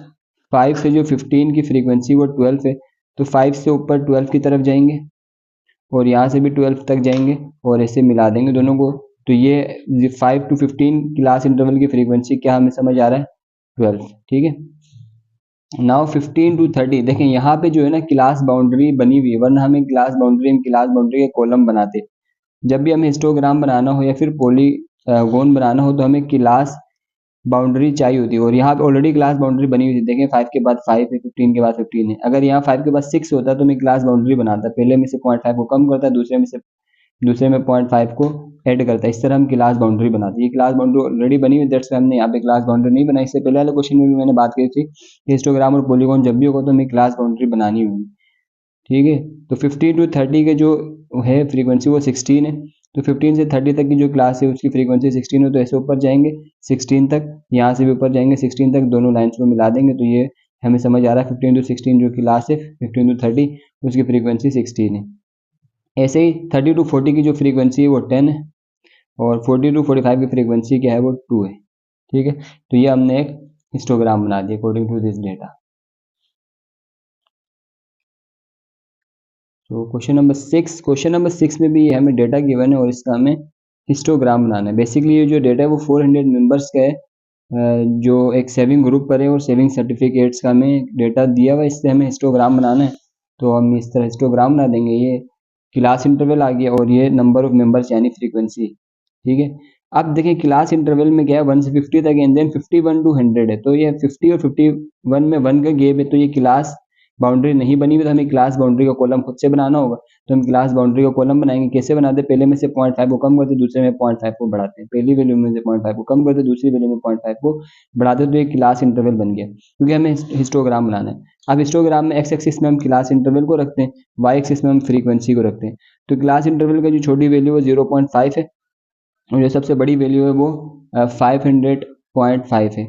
5 से जो 15 की फ्रीक्वेंसी वो 12 है, तो 5 से ऊपर 12 की तरफ जाएंगे और यहाँ से भी 12 तक जाएंगे और ऐसे मिला देंगे दोनों को। तो ये 5 टू 15 क्लास इंटरवल की फ्रीक्वेंसी क्या हमें समझ आ रहा है, 12, ठीक है। नाउ 15 टू 30, देखें यहाँ पे जो है ना क्लास बाउंड्री बनी हुई है, वरना हमें क्लास बाउंड्री के कॉलम बनाते। जब भी हमें हिस्टोग्राम बनाना हो या फिर पॉलीगॉन बनाना हो तो हमें क्लास बाउंड्री चाहिए होती है, और यहाँ पे ऑलरेडी क्लास बाउंड्री बनी हुई थी। देखें 5 के बाद 5 है, 15 के बाद 15 है। अगर यहाँ 5 के बाद 6 होता तो मैं क्लास बाउंड्री बनाता, पहले में से 0.5 को कम करता, दूसरे में 0.5 को ऐड करता है। इस तरह हम क्लास बाउंड्री बनाते हैं। ये क्लास बाउंड्री ऑलरेडी बनी हुई, दैट्स वाई हमने यहाँ पे क्लास बाउंड्री नहीं बनाई। इससे पहले वाले क्वेश्चन में भी मैंने बात की थी कि हिस्टोग्राम और पॉलीगॉन जब भी होगा तो हमें क्लास बाउंड्री बनानी होगी, ठीक है। तो 15 टू 30 के जो है फ्रीक्वेंसी वो 16 है। तो 15 से 30 तक की जो क्लास है उसकी फ्रीक्वेंसी 16 है, तो ऐसे ऊपर जाएंगे 16 तक, यहाँ से भी ऊपर जाएंगे 16 तक, दोनों लाइन्स को मिला देंगे। तो ये हमें समझ आ रहा है 15 टू 16 जो क्लास है 15 टू 30 उसकी फ्रीक्वेंसी 16 है। ऐसे ही 30 टू 40 की जो फ्रीक्वेंसी है वो 10 है, और 40 टू 45 की फ्रीक्वेंसी क्या है वो 2 है, ठीक है। तो ये हमने एक हिस्टोग्राम बना दिया अकॉर्डिंग टू दिस डेटा। तो क्वेश्चन नंबर 6 में भी ये हमें डेटा गिवन है और इसका हमें हिस्टोग्राम बनाना है। बेसिकली ये जो डेटा है वो 400 मेंबर्स का है, जो एक सेविंग ग्रुप पर है और सेविंग सर्टिफिकेट्स का हमें डेटा दिया हुआ है, इससे हमें हिस्टोग्राम बनाना है। तो हम इस तरह हिस्टोग्राम बना देंगे। ये क्लास इंटरवल आ गया और ये नंबर ऑफ मेंबर्स यानी फ्रीक्वेंसी, ठीक है। अब देखिए क्लास इंटरवल में क्या है 1 से 50 तक, एंड देन 51 टू 100 है। तो ये 50 और 51 में 1 का गैप है, तो ये क्लास बाउंड्री नहीं बनी हुई, तो हमें क्लास बाउंड्री का कॉलम खुद से बनाना होगा। तो हम क्लास बाउंड्री का कॉलम बनाएंगे। कैसे बनाते हैं, पहले में से 0.5 को कम करते, दूसरे में 0.5 को बढ़ाते हैं। पहली वैल्यू में से 0.5 को कम करते, दूसरी वैल्यू में 0.5 को बढ़ाते, तो ये क्लास इंटरवल बन गया, क्योंकि हमें हिस्टोग्राम बनाना है। अब हिस्टोग्राम में एक्स एक्सिस में हम क्लास इंटरवल को रखते हैं, वाई एक्सिस में हम फ्रीक्वेंसी को रखते हैं। तो क्लास इंटरवल का जो छोटी वैल्यू है 0.5 है और जो सबसे बड़ी वैल्यू है वो 500.5 है।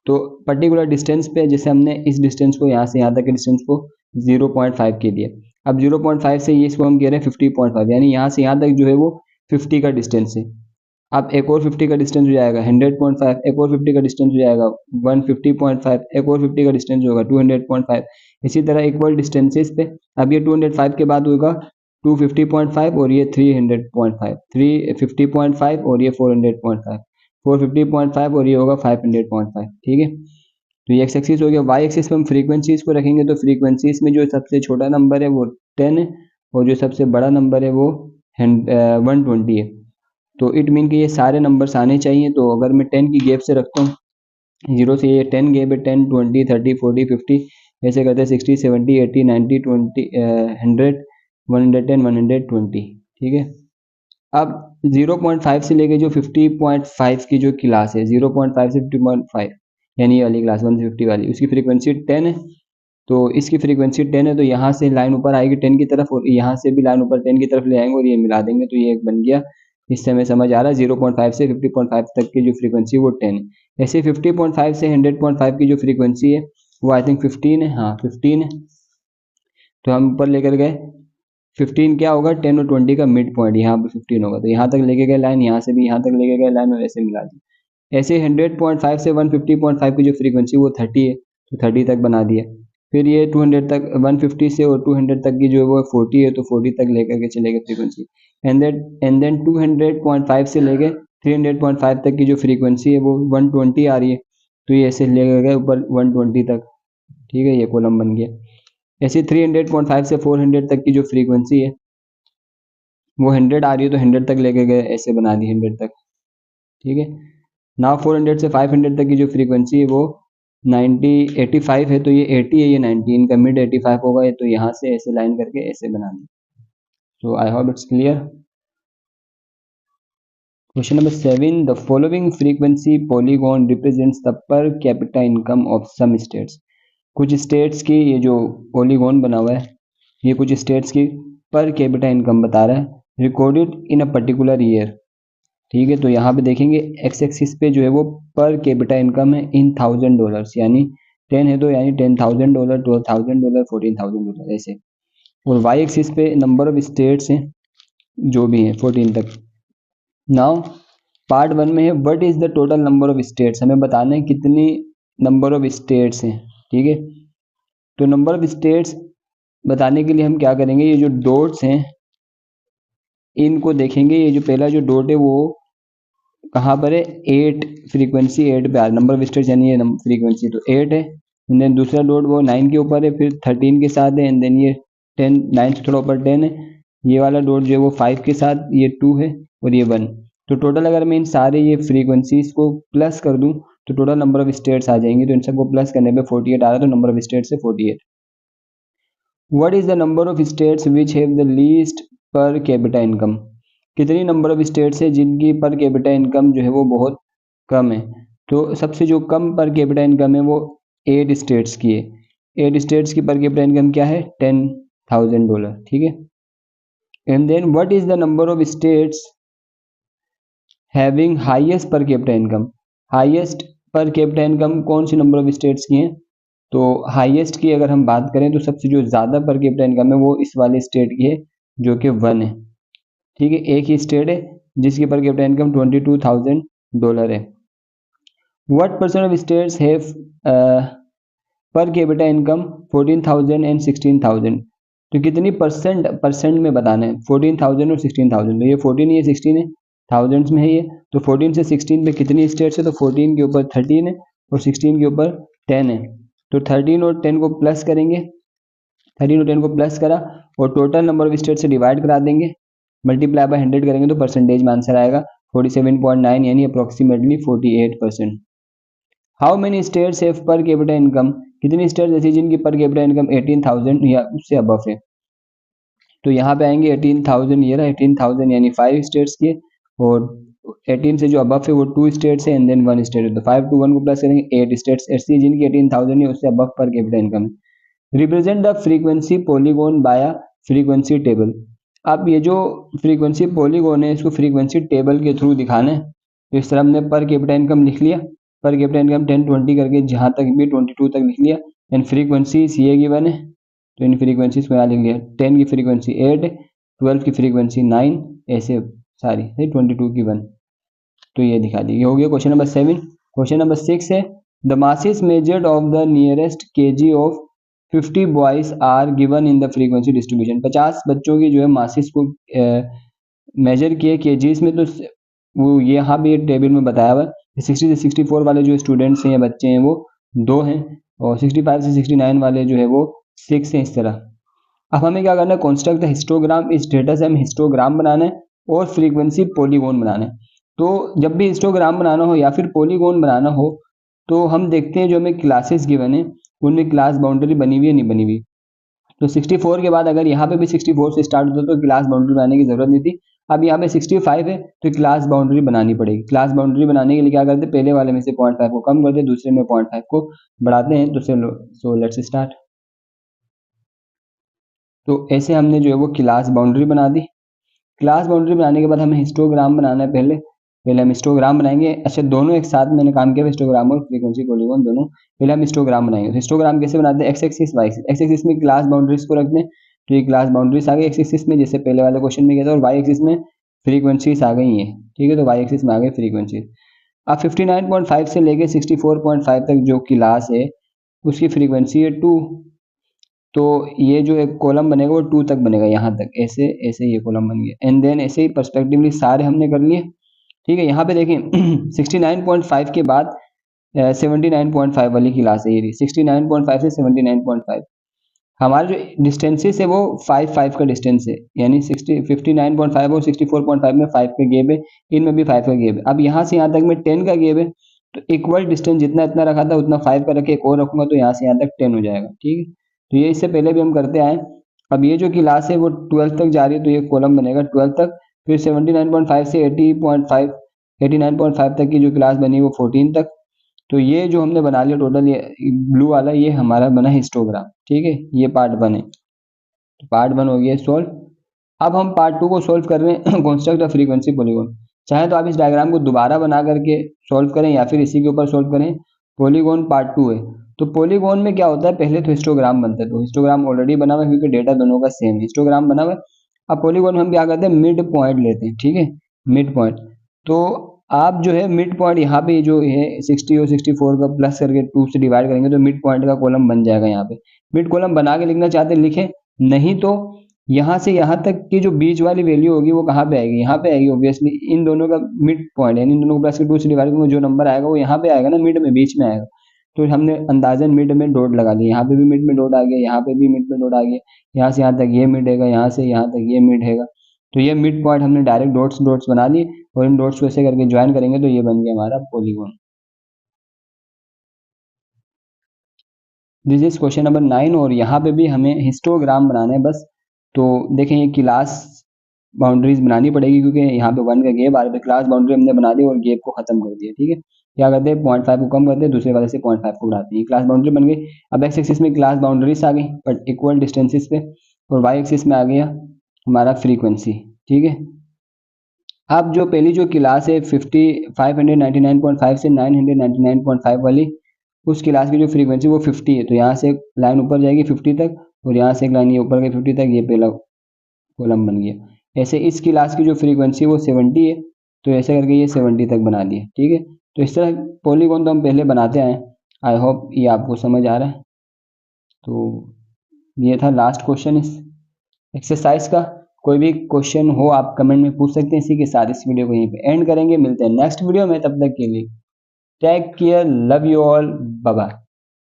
तो पर्टिकुलर डिस्टेंस पे जैसे हमने इस डिस्टेंस को यहाँ से यहाँ तक के डिस्टेंस को 0.5 के दिया। अब 0.5 से ये इसको हम कह रहे हैं 50.5, यानी यहाँ से यहाँ तक जो है वो 50 का डिस्टेंस है। अब एक और 50 का डिस्टेंस हो जाएगा 100.5, एक और 50 का डिस्टेंस हो जाएगा 150.5, एक और 50 का डिस्टेंस होगा 200.5। इसी तरह इक्वल डिस्टेंसेस पे अब ये 205 के बाद होगा 250.5 और ये 300.5, 350.5 और ये 400.5, 450.5 और ये होगा 500.5, ठीक है। तो ये एक्स एक्सिस हो गया। वाई एक्सिस पे हम फ्रीक्वेंसीज को रखेंगे, तो फ्रीक्वेंसीज में जो सबसे छोटा नंबर है वो 10 है और जो सबसे बड़ा नंबर है वो 120 है। तो इट मीन कि ये सारे नंबर्स आने चाहिए। तो अगर मैं 10 की गैप से रखता हूँ, 0 से ये 10 गैप है, 10, 20, 30, 40, 50 ऐसे करते हैं 60, 70, 80, 90, 20, 100, 110, 120, ठीक है। अब 0.5 से लेके जो 50.5 की जो क्लास है, 0.5 से 50.5 यानी ये वाली क्लास 1 से 50 वाली, उसकी फ्रीक्वेंसी 10 है। तो इसकी फ्रीक्वेंसी 10 है, तो यहाँ से लाइन ऊपर आएगी 10 की तरफ और यहाँ से भी लाइन ऊपर 10 की तरफ ले आएंगे और ये मिला देंगे, तो ये एक बन गया। इससे हमें समझ आ रहा है 0.5 से 50.5 तक की जो फ्रीक्वेंसी वो 10 है। ऐसे 50.5 से 100.5 की जो फ्रीक्वेंसी है वो आई थिंक 15 है, हाँ 15 है। तो हम ऊपर लेकर गए 15 क्या होगा, 10 और 20 का मिड पॉइंट, यहाँ पे 15 होगा, तो यहाँ तक लेके गए लाइन, यहाँ से भी यहाँ तक लेके गए लाइन और ऐसे मिला दी। ऐसे 100.5 से 150.5 की जो फ्रीक्वेंसी वो 30 है, तो 30 तक बना दिया। फिर ये 200 तक, 150 से और 200 तक की जो है वो 40 है, तो 40 तक लेकर के चले गए फ्रीक्वेंसी। एंड देन 200.5 से लेके 300.5 तक की जो फ्रीक्वेंसी है वो 120 आ रही है, तो ये ऐसे लेकर गए ऊपर 120 तक, ठीक है, ये कॉलम बन गया। ऐसे 300.5 से 400 तक की जो फ्रीक्वेंसी है वो 100 आ रही है, तो 100 तक लेके गए, ऐसे बना दी 100 तक, ठीक है। नाउ 400 से 500 तक की जो फ्रीक्वेंसी है वो 85 है, तो ये 80 है, ये 90, इनका मिड 85 होगा, ये तो यहाँ से ऐसे लाइन करके ऐसे बना दी। So I hope it's clear. Question number 7, the following frequency polygon represents the per capita income of some states. कुछ स्टेट्स की ये जो पॉलीगॉन बना हुआ है ये कुछ स्टेट्स की पर कैपिटा इनकम बता रहा है, recorded in a particular year, ठीक है। तो यहाँ पे देखेंगे एक्स एक्सिस पे जो है वो पर कैपिटा इनकम है इन $1000, यानी 10 है तो यानी $10,000, $12,000, $14,000 ऐसे। और वाई एक्सिस पे नंबर ऑफ स्टेट्स हैं जो भी हैं 14 तक। नाउ पार्ट 1 में है what is the total number of states, हमें बताना है कितनी नंबर ऑफ स्टेट्स हैं। ठीक है, तो नंबर ऑफ स्टेट्स बताने के लिए हम क्या करेंगे, ये जो डॉट्स हैं इनको देखेंगे। ये जो पहला जो डॉट है वो कहाँ पर है, 8 फ्रीक्वेंसी 8 पे आ, नंबर ऑफ स्टेट्स यानी ये फ्रीक्वेंसी तो 8 है। एंड देन दूसरा डॉट वो 9 के ऊपर है, फिर 13 के साथ है, एंड देन ये 10 9 से थोड़ा ऊपर 10 है। ये वाला डॉट जो है वो 5 के साथ, ये 2 है और ये 1। तो टोटल अगर मैं इन सारे ये फ्रीक्वेंसीज को प्लस कर दूं तो टोटल नंबर ऑफ स्टेट्स आ जाएंगे। तो इन सबको प्लस करने पे 48 आ रहा है, तो नंबर ऑफ स्टेट्स है 48। What is the number of states which have the least पर कैपिटा इनकम, कितनी नंबर ऑफ स्टेट्स है जिनकी पर कैपिटा इनकम जो है वो बहुत कम है। तो सबसे जो कम पर कैपिटा इनकम है वो 8 स्टेट्स की है। 8 स्टेट्स की पर कैपिटा इनकम क्या है, $10,000। ठीक है, and then what is the number of states having highest per capita income, highest per capita income कौन सी नंबर ऑफ स्टेट्स की है। तो हाईएस्ट की अगर हम बात करें तो सबसे जो ज़्यादा पर कैपिटा इनकम है वो इस वाले स्टेट की है जो कि 1 है। ठीक है, एक ही स्टेट है जिसकी पर कैपिटा इनकम $22,000 है। What percent of states have पर कैपिटा इनकम 14,000 एंड 16,000, तो कितनी परसेंट में बताना है, 14,000 और 16,000। तो ये 14 ये 16 है, थाउजेंड्स में है ये। तो 14 से 16 पे कितनी स्टेट्स है, तो 14 के ऊपर 13 है और 16 के ऊपर 10 है। तो 13 और 10 को प्लस करेंगे, 13 और 10 को प्लस करा और टोटल नंबर ऑफ स्टेट से डिवाइड करा देंगे, मल्टीप्लाई बाय 100 करेंगे तो परसेंटेज में आंसर आएगा 47.9 यानी approximately 48%। How many states have पर कैपिटा इनकम, कितनी स्टेट्स ऐसी जिनकी पर कैपिटा इनकम 18,000 या उससे अबव है। तो यहाँ पे आएंगे 18,000, ये रहा 18,000 यानी 5 स्टेट्स के, और 18 से जो अबव है वो 2 स्टेट्स है एंड देन 1 स्टेट है। तो 5 to 1 को प्लस करेंगे 8 स्टेट्स ऐसी जिनकी 18,000 है उससे अबव पर कैपिटा इनकम है। Represent the frequency polygon bye frequency table, अब ये जो फ्रीक्वेंसी पॉलीगॉन है इसको फ्रीक्वेंसी टेबल के थ्रू दिखाना है। तो इस तरह हमने पर कैपिटा इनकम लिख लिया, पर कैपिटा इनकम 10 20 करके जहाँ तक भी 22 तक लिख लिया, एंड फ्रीक्वेंसीज ये गिवन है तो इन फ्रीक्वेंसीज को यहाँ लिख लिया। 10 की फ्रीक्वेंसी 8, 12 की फ्रीक्वेंसी 9, ऐसे सारी 22 की 1, तो ये दिखा दी। ये हो गया क्वेश्चन नंबर 7। क्वेश्चन नंबर 6 है the masses measured of the nearest KG of 50 boys are given in the frequency distribution, 50 बच्चों की जो है मासेस को मेजर किए केजीज में, तो वो यहाँ भी टेबल में बताया हुआ है। 60 से 64 वाले जो स्टूडेंट्स हैं या बच्चे हैं वो 2 हैं, और 65 से 69 वाले जो है वो 6 हैं, इस तरह। अब हमें क्या करना है, कंस्ट्रक्ट द हिस्टोग्राम, इस डेटा से हमें हिस्टोग्राम बनाना है और फ्रीक्वेंसी पॉलीगॉन बनाना है। तो जब भी हिस्टोग्राम बनाना हो या फिर पॉलीगॉन बनाना हो तो हम देखते हैं जो हमें क्लासेस गिवन है उनमें क्लास बाउंड्री बनी हुई है नहीं बनी हुई। तो 64 के बाद अगर यहाँ पे भी 64 से स्टार्ट होता तो क्लास बाउंड्री बनाने की जरूरत नहीं थी। अब यहाँ पे 65 है तो क्लास बाउंड्री बनानी पड़ेगी। क्लास बाउंड्री बनाने के लिए क्या करते हैं, पहले वाले में से 0.5 को कम करते, दूसरे में 0.5 को बढ़ाते हैं। तो चलो, सो लेट्स स्टार्ट। तो ऐसे हमने जो है वो क्लास बाउंड्री बना दी। क्लास बाउंड्री बनाने के बाद हमें हिस्टोग्राम बनाना है। पहले हम हिस्टोग्राम बनाएंगे। अच्छा, दोनों एक साथ मैंने काम किया, हिस्टोग्राम और फ्रीक्वेंसी पॉलीगॉन दोनों। पहले हम हिस्टोग्राम बनाएंगे। तो हिस्टोग्राम कैसे बनाते हैं, X axis Y axis. X axis में क्लास बाउंड्रीज को रखते हैं, तो ये क्लास बाउंड्रीज आ गई एक्स एक्सिस में, जैसे पहले वाले क्वेश्चन में किया था, और वाई एक्सिस में फ्रीक्वेंसीज आ गई हैं। ठीक है, तो वाई एक्सिस में आ गई फ्रीक्वेंसीज। अब 59.5 से लेके 64.5 तक जो क्लास है उसकी फ्रीक्वेंसी है 2। तो ये जो एक कॉलम बनेगा वो 2 तक बनेगा, यहाँ तक ऐसे ऐसे ये कॉलम बन गया। एंड देन ऐसे ही पर्सपेक्टिवली सारे हमने कर लिए। ठीक है, यहाँ पे देखें 69.5 के बाद 79.5 वाली क्लास है ये, 69.5 से 79.5। हमारा जो डिस्टेंसेस है वो 5 का डिस्टेंस है, यानी 59.5 और 64.5 में 5 का गैप है, इनमें भी 5 का गैप है। अब यहाँ से यहाँ तक में 10 का गैप है, तो इक्वल डिस्टेंस जितना इतना रखा था उतना 5 का रखे, एक और रखूंगा तो यहाँ से यहाँ तक 10 हो जाएगा। ठीक है, तो ये इससे पहले भी हम करते आए। अब ये जो क्लास है वो 12 तक जा रही है, तो ये कॉलम बनेगा 12 तक, फिर 79.5 से 89.5 तक की जो क्लास बनी वो 14 तक। तो ये जो हमने बना लिया टोटल, ये ब्लू वाला ये हमारा बना हिस्टोग्राम। ठीक है, ये पार्ट 1 है। तो पार्ट 1 हो गया सॉल्व। अब हम पार्ट 2 को सॉल्व कर रहे हैं, कंस्ट्रक्ट द फ्रीक्वेंसी पॉलीगॉन। चाहे तो आप इस डायग्राम को दोबारा बना करके सॉल्व करें या फिर इसी के ऊपर सॉल्व करें। पॉलीगॉन पार्ट 2 है, तो पॉलीगॉन में क्या होता है, पहले तो हिस्टोग्राम बनता है, तो हिस्टोग्राम ऑलरेडी बना हुआ है क्योंकि डेटा दोनों का सेम हिस्टोग्राम बना हुआ है। अब पॉलीगॉन में हम क्या करते हैं, मिड पॉइंट लेते हैं, ठीक है, मिड पॉइंट। तो आप जो है मिड पॉइंट यहाँ पे जो है 60 और 64 का प्लस करके 2 से डिवाइड करेंगे तो मिड पॉइंट का कॉलम बन जाएगा। यहाँ पे मिड कॉलम बना के लिखना चाहते हैं लिखें, नहीं तो यहाँ से यहाँ तक की जो बीच वाली वैल्यू होगी वो कहाँ पे आएगी, यहाँ पे आएगी ऑब्वियसली। इन दोनों का मिड पॉइंट है, इन दोनों को प्लस के 2 से डिवाइड करेंगे जो नंबर आएगा वो यहाँ पे आएगा ना, मिड में, बीच में आएगा। तो हमने अंदाजन मिड में डॉट लगा लिया, यहाँ पे भी मिड में डॉट आ गया, यहाँ पे भी मिड में डॉट आ गया, यहाँ से यहाँ तक ये मिड हैगा, यहाँ से यहाँ तक ये मिड हैगा। तो ये मिड पॉइंट हमने डायरेक्ट डॉट्स डॉट्स बना लिए और इन डॉट्स को ऐसे करके ज्वाइन करेंगे तो ये बन गया हमारा polygon. This is question number 9 और यहाँ पे भी हमें हिस्टोग्राम बनाना है बस। तो देखें ये क्लास बाउंड्रीज बनानी पड़ेगी क्योंकि यहाँ पे 1 का गैप आ रहा है, क्लास बाउंड्री हमने बना दी और गैप को खत्म कर दिया, ठीक है। क्या करते हैं 0.5 को कम करते हैं, दूसरे वाले से 0.5 को बढ़ाते हैं, क्लास बाउंड्री बन गई। अब एक्स एक्सिस में क्लास बाउंड्रीज आ गई बट इक्वल डिस्टेंसेस पे, और वाई एक्सिस में आ गया हमारा फ्रीक्वेंसी, ठीक है। अब जो पहली जो क्लास है 599.5 से 999.5 वाली, उस क्लास की जो फ्रीक्वेंसी वो 50 है, तो यहाँ से एक लाइन ऊपर जाएगी 50 तक और यहाँ से एक लाइन ये ऊपर गई 50 तक, ये पहला कॉलम बन गया। ऐसे इस क्लास की जो फ्रीक्वेंसी वो 70 है, तो ऐसे करके ये 70 तक बना दिए, ठीक है। तो इस तरह पॉलीगॉन तो हम पहले बनाते आए। आई होप ये आपको समझ आ रहा है। तो ये था लास्ट क्वेश्चन इस एक्सरसाइज का। कोई भी क्वेश्चन हो आप कमेंट में पूछ सकते हैं। इसी के साथ इस वीडियो को यहीं पे एंड करेंगे, मिलते हैं नेक्स्ट वीडियो में, तब तक के लिए take care, love you all, bye bye.